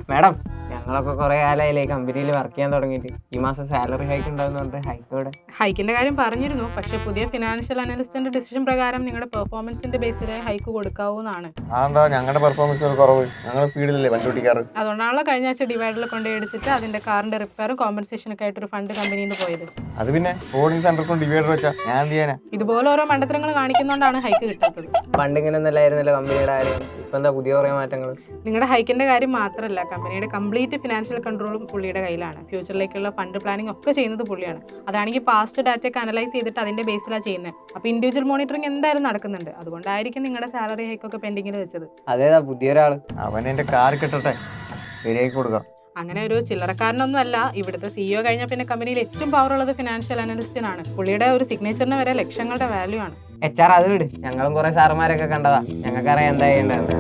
Madam ഞങ്ങളൊക്കെ കുറെ കാലമായില്ലേ കമ്പനിയിൽ വർക്ക് ചെയ്യാൻ തുടങ്ങിയിട്ട്. ഈ മാസം സാലറി ഹൈക്ക് ഉണ്ടാവുന്ന പറഞ്ഞിട്ട് ഹൈക്കോടെ. ഹൈക്കിന്റെ കാര്യം പറഞ്ഞിരുന്നു, പക്ഷെ പുതിയ ഫിനാൻഷ്യൽ അനലിസ്റ്റിന്റെ ഡിസിഷൻ പ്രകാരം നിങ്ങളുടെ പെർഫോമൻസിന്റെ ബേസിൽ ഹൈക്ക് കൊടുക്കാവുന്നതാണ്. അതെന്താ ഞങ്ങളുടെ പെർഫോമൻസ് കുറവ്? ഞങ്ങൾ സ്പീഡിലല്ലേ വണ്ടി ഓടിക്കാറ്. അതുകൊണ്ടാണല്ലോ കഴിഞ്ഞ ആഴ്ച ഡിവൈഡറിൽ കൊണ്ടുപോയി എടുത്തിട്ട് അതിന്റെ കാറിന്റെ റിപ്പയറും കോമ്പൻസേഷനൊക്കെ ആയിട്ട് ഒരു ഫണ്ട് കമ്പനിയിൽ നിന്ന് പോയത്. അത് പിന്നെ ഓഡിങ് സെന്റർ കൊണ്ട് ഡിവൈഡർ വെച്ചാ ഞാൻ എന്ത് ചെയ്യാനാ? ഇതുപോലെ ഓരോ മണ്ടത്തരങ്ങൾ കാണിക്കുന്നതുകൊണ്ടാണ് ഹൈക്ക് കിട്ടാത്തത്. പണ്ട് ഇങ്ങനെ ഒന്നല്ലായിരുന്നല്ലോ കമ്പനിയുടെ കാര്യം. ഇപ്പൊ എന്താ പുതിയ കുറെ മാറ്റങ്ങൾ? നിങ്ങളുടെ ഹൈക്കിന്റെ കാര്യം മാത്രമല്ല, കമ്പനിയുടെ കംപ്ലീറ്റ് ഫിനാൻഷ്യൽ കൺട്രോളും പുള്ളിയുടെ കയ്യിലാണ്. ഫ്യൂച്ചറിലേക്കുള്ള ഫണ്ട് പ്ലാനിങ് ഒക്കെ ചെയ്യുന്നത് പുള്ളിയാണ്. അതാണെങ്കിൽ പാസ്റ്റ് ഡാറ്റയൊക്കെ അനലൈസ് ചെയ്തിട്ട് അതിന്റെ ബേസിലാണ് ചെയ്യുന്നത്. അപ്പോൾ ഇൻഡിവിജ്വൽ മോണിറ്ററിംഗ് എന്തായാലും നടക്കുന്നുണ്ട്. അതുകൊണ്ടായിരിക്കും നിങ്ങളുടെ സാലറി ഹൈക്കൊക്കെ പെൻഡിങ്ങിൽ വെച്ചത്. അതേതാ പുതിയൊരാള്? അവൻ എന്റെ കാർ കിട്ടട്ടെ, ശരിയാക്കി കൊടുക്കാം. അങ്ങനെ ഒരു ചില്ലറക്കാരനൊന്നും അല്ല. ഇവിടുത്തെ CEO കഴിഞ്ഞാൽ പിന്നെ കമ്പനിയിൽ ഏറ്റവും പവർ ഉള്ളത് ഫിനാൻഷ്യൽ അനലിസ്റ്റിനാണ്. പുള്ളിയുടെ ഒരു സിഗ്നേച്ചറിന് വരെ ലക്ഷങ്ങളുടെ വാല്യൂ ആണ്. HR അത് വിട്, ഞങ്ങളും കുറെ സാറുമാരൊക്കെ കണ്ടതാ. ഞങ്ങൾക്കറിയാം എന്താ ചെയ്യേണ്ടത്.